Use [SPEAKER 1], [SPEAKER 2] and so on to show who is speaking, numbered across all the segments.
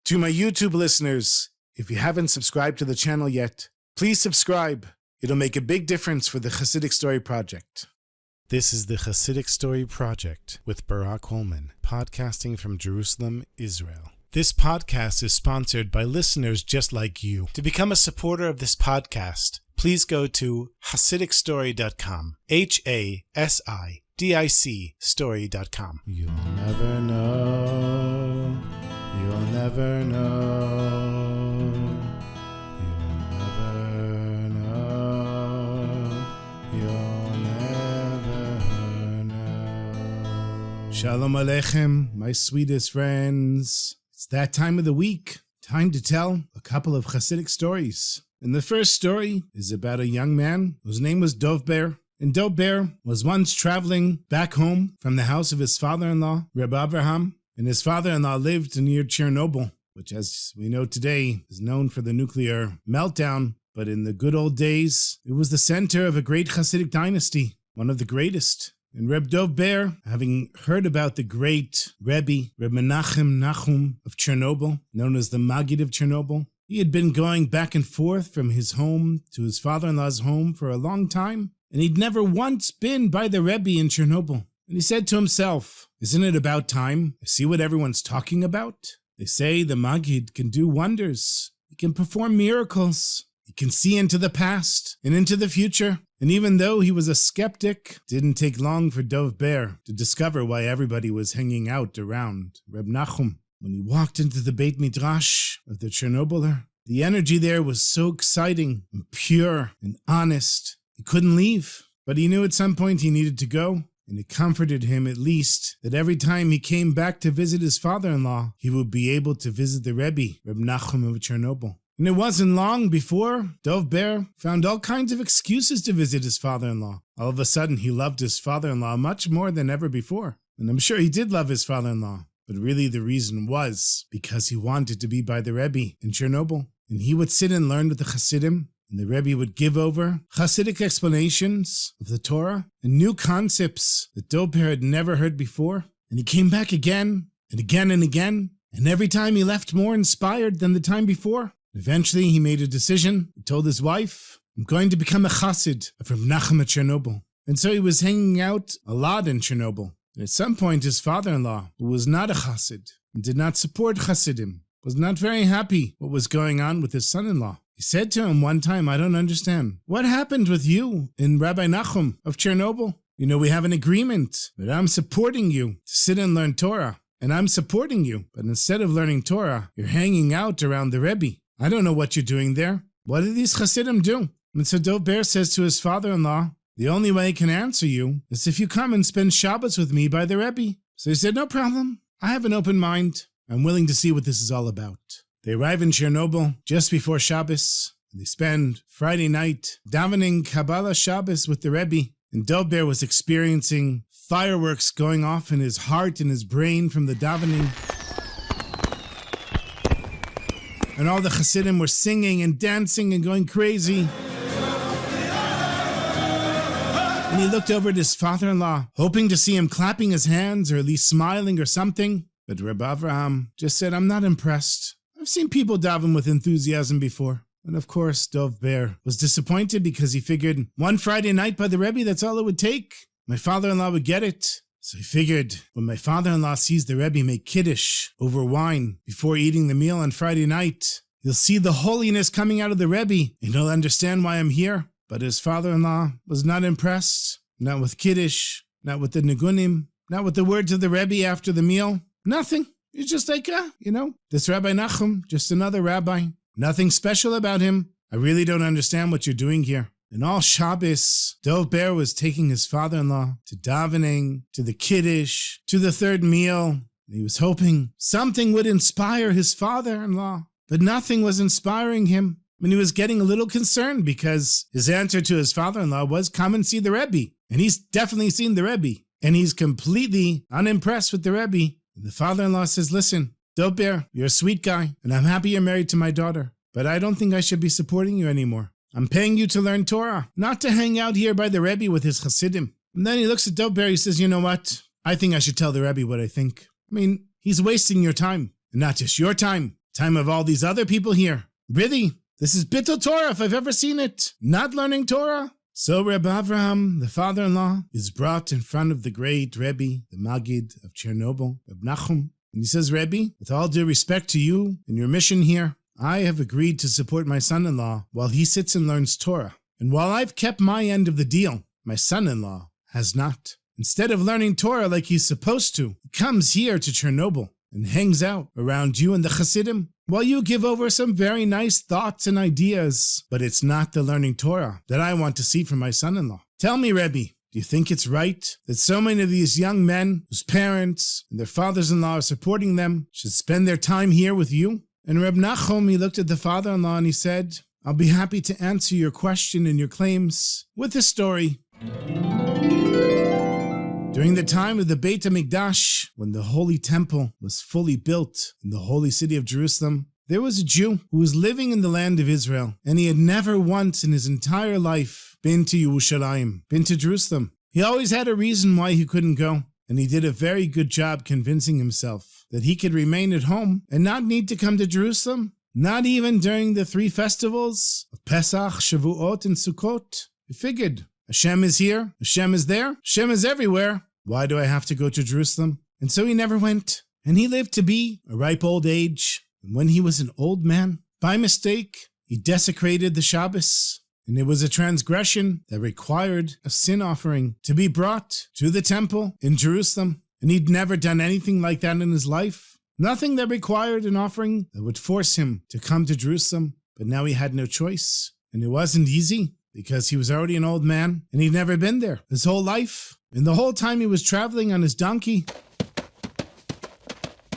[SPEAKER 1] To my YouTube listeners, if you haven't subscribed to the channel yet, please subscribe. It'll make a big difference for the Chassidic Story Project. This is the Chassidic Story Project with Barak Hullman, podcasting from Jerusalem, Israel. This podcast is sponsored by listeners just like you. To become a supporter of this podcast, please go to HasidicStory.com, HASIDIC story.com. You'll never know, you'll never know, you'll never know, you'll never know. Shalom Aleichem, my sweetest friends. It's that time of the week, time to tell a couple of Chassidic stories. And the first story is about a young man whose name was Dov Ber. And Dov Ber was once traveling back home from the house of his father-in-law, Reb Avraham, and his father-in-law lived near Chernobyl, which, as we know today, is known for the nuclear meltdown. But in the good old days, it was the center of a great Chassidic dynasty, one of the greatest. And Reb Dov Ber, having heard about the great Rebbe, Reb Menachem Nachum of Chernobyl, known as the Maggid of Chernobyl, he had been going back and forth from his home to his father-in-law's home for a long time, and he'd never once been by the Rebbe in Chernobyl. And he said to himself, isn't it about time I see what everyone's talking about? They say the Maggid can do wonders. He can perform miracles. He can see into the past and into the future. And even though he was a skeptic, it didn't take long for Dov Ber to discover why everybody was hanging out around Reb Nachum. When he walked into the Beit Midrash of the Chernobyler, the energy there was so exciting and pure and honest. He couldn't leave, but he knew at some point he needed to go, and it comforted him at least that every time he came back to visit his father-in-law, he would be able to visit the Rebbe, Reb Nachum of Chernobyl. And it wasn't long before Dov Ber found all kinds of excuses to visit his father-in-law. All of a sudden, he loved his father-in-law much more than ever before. And I'm sure he did love his father-in-law, but really the reason was because he wanted to be by the Rebbe in Chernobyl. And he would sit and learn with the Chassidim, and the Rebbe would give over Chassidic explanations of the Torah and new concepts that Dov Ber had never heard before. And he came back again and again and again, and every time he left more inspired than the time before. Eventually, he made a decision. He told his wife, I'm going to become a chassid from Nachum at Chernobyl. And so he was hanging out a lot in Chernobyl. And at some point, his father-in-law, who was not a chassid and did not support chassidim, was not very happy what was going on with his son-in-law. He said to him one time, I don't understand. What happened with you and Rabbi Nachum of Chernobyl? You know, we have an agreement that I'm supporting you to sit and learn Torah. And I'm supporting you. But instead of learning Torah, you're hanging out around the Rebbe. I don't know what you're doing there. What do these Chassidim do? And so Dov Ber says to his father-in-law, the only way I can answer you is if you come and spend Shabbos with me by the Rebbe. So he said, no problem. I have an open mind. I'm willing to see what this is all about. They arrive in Chernobyl just before Shabbos. And they spend Friday night davening Kabbalah Shabbos with the Rebbe. And Dov Ber was experiencing fireworks going off in his heart and his brain from the davening. And all the Chassidim were singing and dancing and going crazy. And he looked over at his father-in-law, hoping to see him clapping his hands or at least smiling or something. But Reb Avraham just said, I'm not impressed. I've seen people daven with enthusiasm before. And of course, Dov Ber was disappointed because he figured one Friday night by the Rebbe, that's all it would take. My father-in-law would get it. So he figured, when my father-in-law sees the Rebbe make Kiddush over wine before eating the meal on Friday night, he'll see the holiness coming out of the Rebbe, and he'll understand why I'm here. But his father-in-law was not impressed, not with Kiddush, not with the Nigunim, not with the words of the Rebbe after the meal. Nothing. He's just like, this Rabbi Nachum, just another rabbi. Nothing special about him. I really don't understand what you're doing here. And all Shabbos, Dov Ber was taking his father-in-law to davening, to the Kiddush, to the third meal. And he was hoping something would inspire his father-in-law, but nothing was inspiring him. And he was getting a little concerned because his answer to his father-in-law was, come and see the Rebbe. And he's definitely seen the Rebbe. And he's completely unimpressed with the Rebbe. And the father-in-law says, listen, Dov Ber, you're a sweet guy, and I'm happy you're married to my daughter, but I don't think I should be supporting you anymore. I'm paying you to learn Torah, not to hang out here by the Rebbe with his Chassidim. And then he looks at Dov Ber, he says, you know what? I think I should tell the Rebbe what I think. I mean, he's wasting your time. And not just your time, time of all these other people here. Really, this is Bittul Torah if I've ever seen it. Not learning Torah. So Reb Avraham, the father-in-law, is brought in front of the great Rebbe, the Maggid of Chernobyl, Reb Nachum. And he says, Rebbe, with all due respect to you and your mission here, I have agreed to support my son-in-law while he sits and learns Torah. And while I've kept my end of the deal, my son-in-law has not. Instead of learning Torah like he's supposed to, he comes here to Chernobyl and hangs out around you and the Chassidim while you give over some very nice thoughts and ideas. But it's not the learning Torah that I want to see from my son-in-law. Tell me, Rebbe, do you think it's right that so many of these young men whose parents and their fathers-in-law are supporting them should spend their time here with you? And Reb Nachum, he looked at the father-in-law and he said, I'll be happy to answer your question and your claims with a story. During the time of the Beit HaMikdash, when the Holy Temple was fully built in the holy city of Jerusalem, there was a Jew who was living in the land of Israel, and he had never once in his entire life been to Yerushalayim, been to Jerusalem. He always had a reason why he couldn't go, and he did a very good job convincing himself that he could remain at home and not need to come to Jerusalem, not even during the 3 festivals of Pesach, Shavuot, and Sukkot. He figured, Hashem is here, Hashem is there, Hashem is everywhere. Why do I have to go to Jerusalem? And so he never went. And he lived to be a ripe old age. And when he was an old man, by mistake, he desecrated the Shabbos. And it was a transgression that required a sin offering to be brought to the temple in Jerusalem. And he'd never done anything like that in his life. Nothing that required an offering that would force him to come to Jerusalem. But now he had no choice. And it wasn't easy, because he was already an old man, and he'd never been there his whole life. And the whole time he was traveling on his donkey,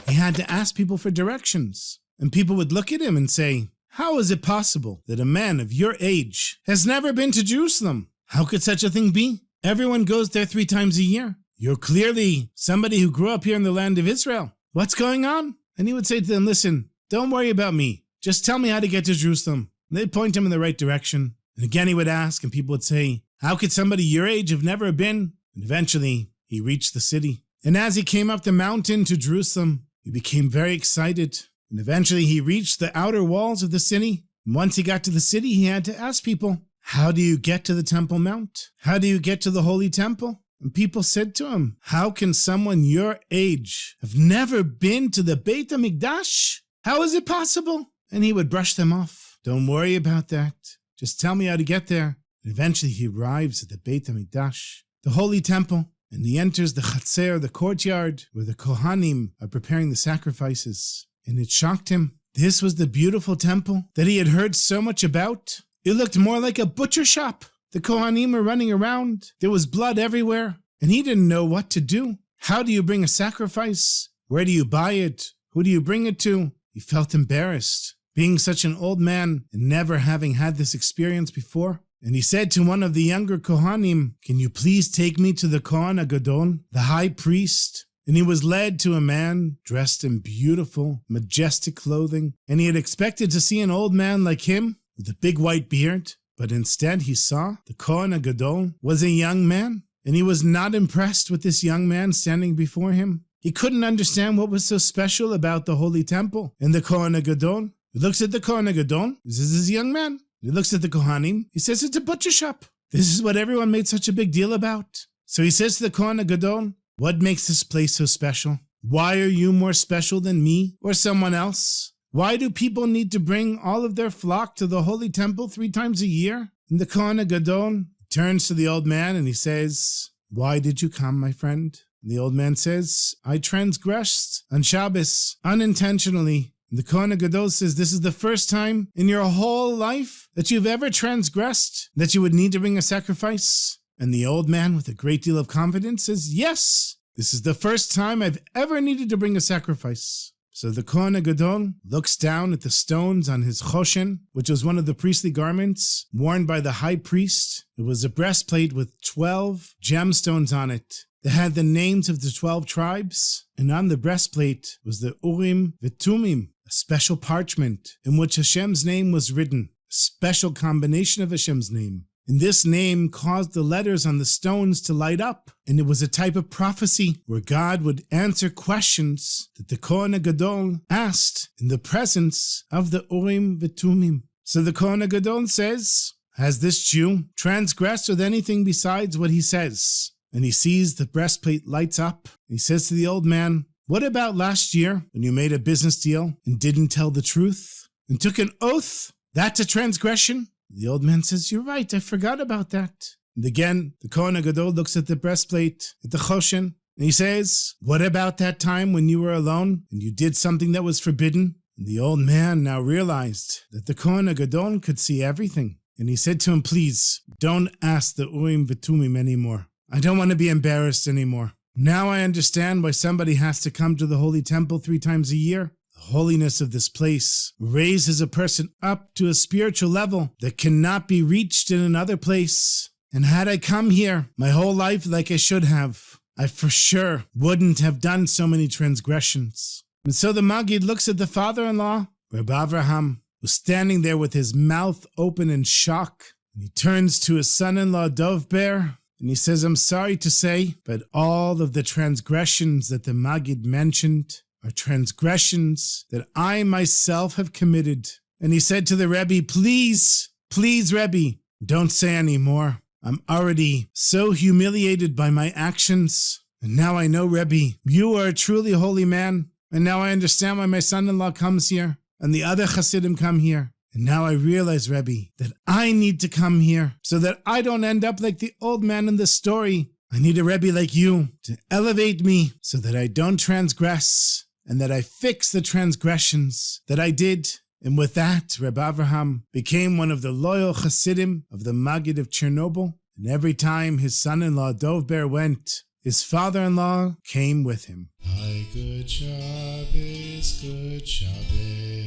[SPEAKER 1] he had to ask people for directions. And people would look at him and say, how is it possible that a man of your age has never been to Jerusalem? How could such a thing be? Everyone goes there 3 times a year. You're clearly somebody who grew up here in the land of Israel. What's going on? And he would say to them, listen, don't worry about me. Just tell me how to get to Jerusalem. And they'd point him in the right direction. And again he would ask, and people would say, how could somebody your age have never been? And eventually he reached the city. And as he came up the mountain to Jerusalem, he became very excited. And eventually he reached the outer walls of the city. And once he got to the city, he had to ask people, how do you get to the Temple Mount? How do you get to the Holy Temple? And people said to him, how can someone your age have never been to the Beit HaMikdash? How is it possible? And he would brush them off. Don't worry about that. Just tell me how to get there. And eventually he arrives at the Beit HaMikdash, the Holy Temple, and he enters the Chatzer, the courtyard, where the Kohanim are preparing the sacrifices. And it shocked him. This was the beautiful temple that he had heard so much about. It looked more like a butcher shop. The Kohanim were running around. There was blood everywhere. And he didn't know what to do. How do you bring a sacrifice? Where do you buy it? Who do you bring it to? He felt embarrassed, being such an old man and never having had this experience before. And he said to one of the younger Kohanim, can you please take me to the Kohen Gadol, the high priest? And he was led to a man dressed in beautiful, majestic clothing. And he had expected to see an old man like him with a big white beard. But instead he saw the Kohen Gadol was a young man. And he was not impressed with this young man standing before him. He couldn't understand what was so special about the Holy Temple and the Kohen Gadol. He looks at the Kohen Gadol. This is his young man. He looks at the Kohanim. He says it's a butcher shop. This is what everyone made such a big deal about. So he says to the Kohen Gadol, what makes this place so special? Why are you more special than me or someone else? Why do people need to bring all of their flock to the Holy Temple 3 times a year? And the Kohen Gadol turns to the old man and he says, why did you come, my friend? And the old man says, I transgressed on Shabbos unintentionally. And the Kohen Gadol says, this is the first time in your whole life that you've ever transgressed, that you would need to bring a sacrifice? And the old man, with a great deal of confidence, says, yes, this is the first time I've ever needed to bring a sacrifice. So the Kohen Gadol looks down at the stones on his choshen, which was one of the priestly garments worn by the high priest. It was a breastplate with 12 gemstones on it. They had the names of the 12 tribes, and on the breastplate was the Urim v'Tumim, a special parchment in which Hashem's name was written, a special combination of Hashem's name. And this name caused the letters on the stones to light up. And it was a type of prophecy where God would answer questions that the Kohen Gadol asked in the presence of the Urim V'Tumim. So the Kohen Gadol says, has this Jew transgressed with anything besides what he says? And he sees the breastplate lights up. He says to the old man, what about last year when you made a business deal and didn't tell the truth and took an oath? That's a transgression? The old man says, you're right, I forgot about that. And again, the Kohen Gadol looks at the breastplate, at the Choshen, and he says, what about that time when you were alone and you did something that was forbidden? And the old man now realized that the Kohen Gadol could see everything. And he said to him, please, don't ask the Urim V'Tumim anymore. I don't want to be embarrassed anymore. Now I understand why somebody has to come to the Holy Temple 3 times a year. The holiness of this place raises a person up to a spiritual level that cannot be reached in another place. And had I come here my whole life like I should have, I for sure wouldn't have done so many transgressions. And so the Maggid looks at the father-in-law, Rabbi Avraham, who's standing there with his mouth open in shock. And he turns to his son-in-law, Dov Ber, and he says, I'm sorry to say, but all of the transgressions that the Maggid mentioned are transgressions that I myself have committed. And he said to the Rebbe, please, Rebbe, don't say any more. I'm already so humiliated by my actions. And now I know, Rebbe, you are a truly holy man. And now I understand why my son-in-law comes here and the other Chassidim come here. And now I realize, Rebbe, that I need to come here so that I don't end up like the old man in the story. I need a Rebbe like you to elevate me so that I don't transgress and that I fix the transgressions that I did. And with that, Rabbi Avraham became one of the loyal Chassidim of the Maggid of Chernobyl. And every time his son-in-law Dov Ber went, his father-in-law came with him.
[SPEAKER 2] Hi, good Shabbos, good Shabbos.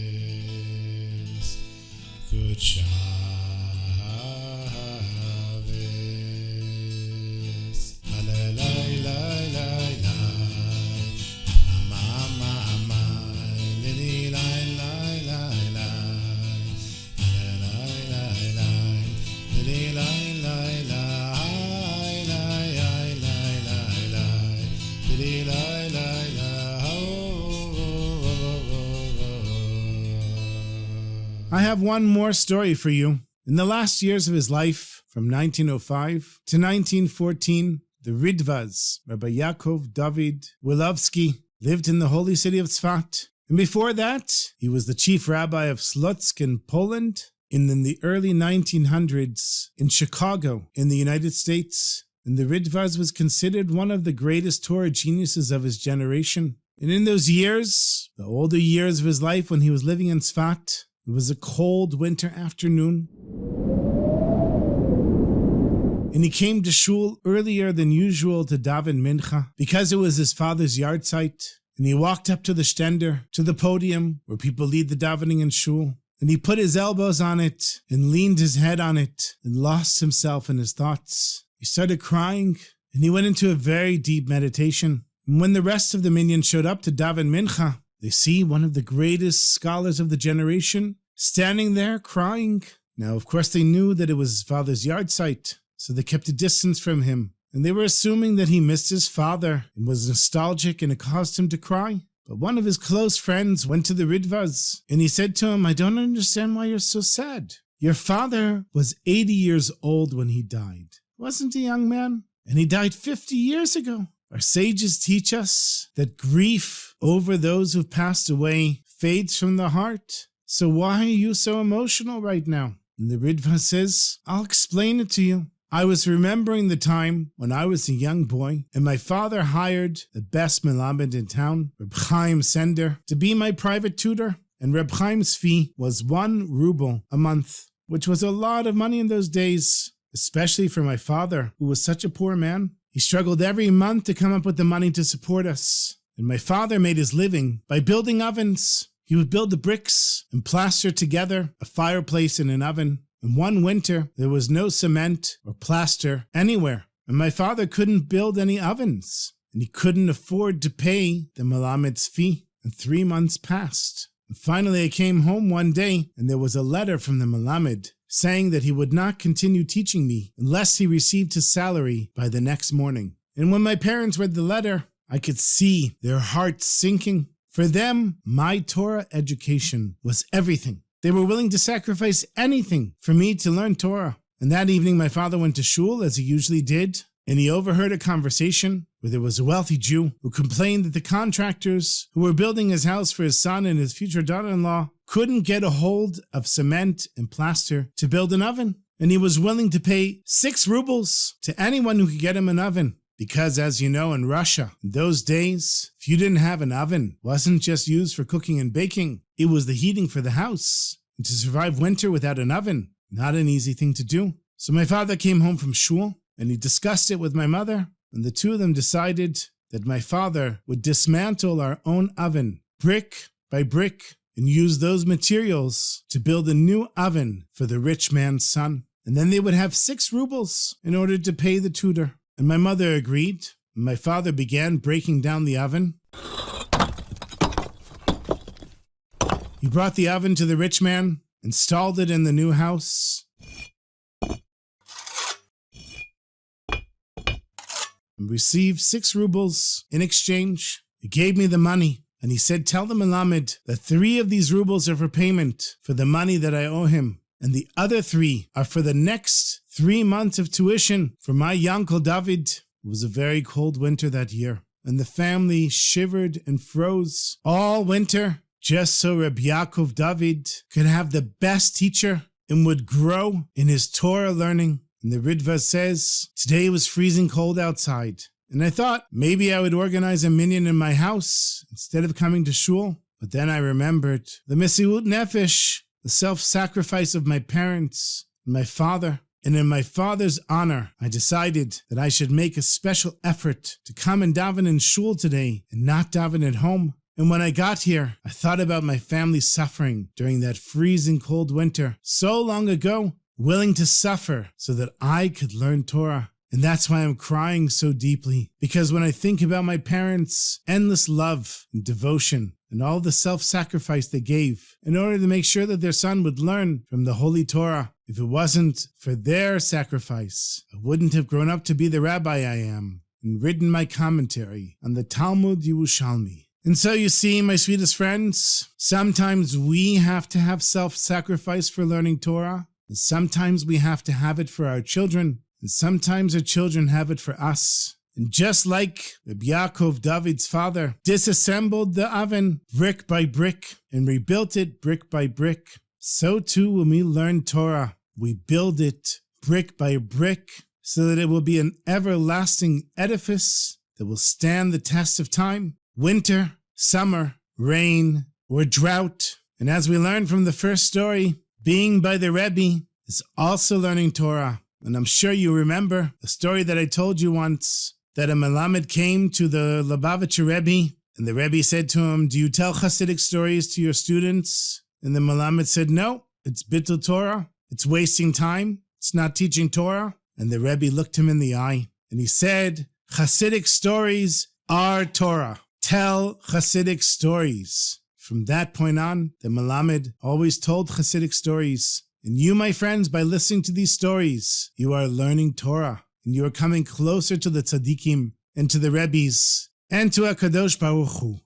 [SPEAKER 2] Good Shabbos, Hallelujah, la la la, ma, lili la la la la, Hallelujah, lili la la la, lili la la la,
[SPEAKER 1] I have one more story for you. In the last years of his life, from 1905 to 1914, the Ridvaz, Rabbi Yaakov David Willovsky, lived in the holy city of Tzfat. And before that, he was the chief rabbi of Slutsk in Poland. And in the early 1900s, in Chicago, in the United States. And the Ridvaz was considered one of the greatest Torah geniuses of his generation. And in those years, the older years of his life when he was living in Tzfat, it was a cold winter afternoon. And he came to shul earlier than usual to daven mincha because it was his father's yard site. And he walked up to the stender, to the podium where people lead the davening in shul. And he put his elbows on it and leaned his head on it and lost himself in his thoughts. He started crying and he went into a very deep meditation. And when the rest of the minyan showed up to daven mincha, they see one of the greatest scholars of the generation standing there crying. Now, of course, they knew that it was his father's yard site, so they kept a distance from him. And they were assuming that he missed his father and was nostalgic and it caused him to cry. But one of his close friends went to the Ridvaz and he said to him, I don't understand why you're so sad. Your father was 80 years old when he died. Wasn't a young man? And he died 50 years ago. Our sages teach us that grief over those who've passed away fades from the heart. So why are you so emotional right now? And the Ridva says, I'll explain it to you. I was remembering the time when I was a young boy and my father hired the best melamed in town, Reb Chaim Sender, to be my private tutor. And Reb Chaim's fee was 1 ruble a month, which was a lot of money in those days, especially for my father, who was such a poor man. He struggled every month to come up with the money to support us. And my father made his living by building ovens. He would build the bricks and plaster together a fireplace in an oven. And one winter, there was no cement or plaster anywhere. And my father couldn't build any ovens. And he couldn't afford to pay the Melamed's fee. And 3 months passed. And finally, I came home one day, and there was a letter from the Melamed saying that he would not continue teaching me unless he received his salary by the next morning. And when my parents read the letter, I could see their hearts sinking. For them, my Torah education was everything. They were willing to sacrifice anything for me to learn Torah. And that evening, my father went to shul, as he usually did, and he overheard a conversation where there was a wealthy Jew who complained that the contractors who were building his house for his son and his future daughter-in-law couldn't get a hold of cement and plaster to build an oven. And he was willing to pay 6 rubles to anyone who could get him an oven. Because, as you know, in Russia, in those days, if you didn't have an oven, it wasn't just used for cooking and baking, it was the heating for the house. And to survive winter without an oven, not an easy thing to do. So my father came home from shul, and he discussed it with my mother, and the two of them decided that my father would dismantle our own oven, brick by brick, and use those materials to build a new oven for the rich man's son. And then they would have 6 rubles in order to pay the tutor. And my mother agreed, and my father began breaking down the oven. He brought the oven to the rich man, installed it in the new house, and received 6 rubles in exchange. He gave me the money, and he said, tell the Melamed that 3 of these rubles are for payment for the money that I owe him, and the other 3 are for the next 3 months of tuition for my Yankel David. It was a very cold winter that year, and the family shivered and froze all winter, just so Reb Yaakov David could have the best teacher and would grow in his Torah learning. And the Ritva says, today it was freezing cold outside, and I thought maybe I would organize a minyan in my house instead of coming to shul. But then I remembered the Mesiut Nefesh, the self-sacrifice of my parents and my father. And in my father's honor, I decided that I should make a special effort to come and daven in shul today and not daven at home. And when I got here, I thought about my family's suffering during that freezing cold winter so long ago, willing to suffer so that I could learn Torah. And that's why I'm crying so deeply, because when I think about my parents' endless love and devotion and all the self-sacrifice they gave in order to make sure that their son would learn from the Holy Torah, if it wasn't for their sacrifice, I wouldn't have grown up to be the rabbi I am and written my commentary on the Talmud Yerushalmi. And so you see, my sweetest friends, sometimes we have to have self-sacrifice for learning Torah, and sometimes we have to have it for our children, and sometimes our children have it for us. And just like Rabbi Yaakov David's father disassembled the oven brick by brick and rebuilt it brick by brick, so too when we learn Torah, we build it brick by brick so that it will be an everlasting edifice that will stand the test of time. Winter, summer, rain, or drought. And as we learned from the first story, being by the Rebbe is also learning Torah. And I'm sure you remember the story that I told you once, that a Melamed came to the Lubavitcher Rebbe, and the Rebbe said to him, do you tell Chassidic stories to your students? And the Melamed said, no, it's bittul Torah. It's wasting time. It's not teaching Torah. And the Rebbe looked him in the eye, and he said, Chassidic stories are Torah. Tell Chassidic stories. From that point on, the Melamed always told Chassidic stories. And you, my friends, by listening to these stories, you are learning Torah. And you are coming closer to the tzaddikim and to the Rebbes and to HaKadosh Baruch Hu.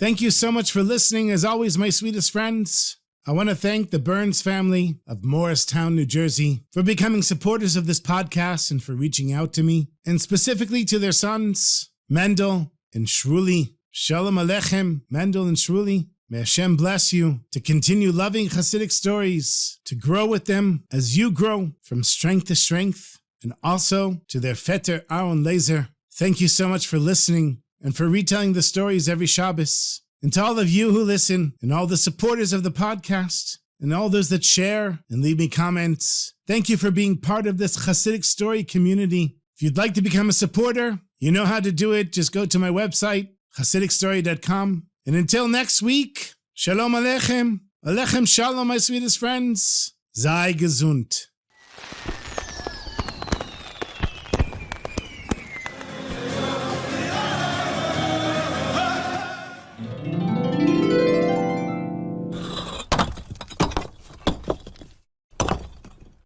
[SPEAKER 1] Thank you so much for listening. As always, my sweetest friends, I want to thank the Burns family of Morristown, New Jersey, for becoming supporters of this podcast and for reaching out to me, and specifically to their sons, Mendel and Shruli. Shalom Aleichem, Mendel and Shruli. May Hashem bless you to continue loving Chassidic stories, to grow with them as you grow from strength to strength, and also to their Vetter Aaron Laser. Thank you so much for listening and for retelling the stories every Shabbos. And to all of you who listen, and all the supporters of the podcast, and all those that share and leave me comments, thank you for being part of this Chassidic story community. If you'd like to become a supporter, you know how to do it. Just go to my website, ChassidicStory.com. And until next week, Shalom Aleichem. Alechem Shalom, my sweetest friends. Sei gesund.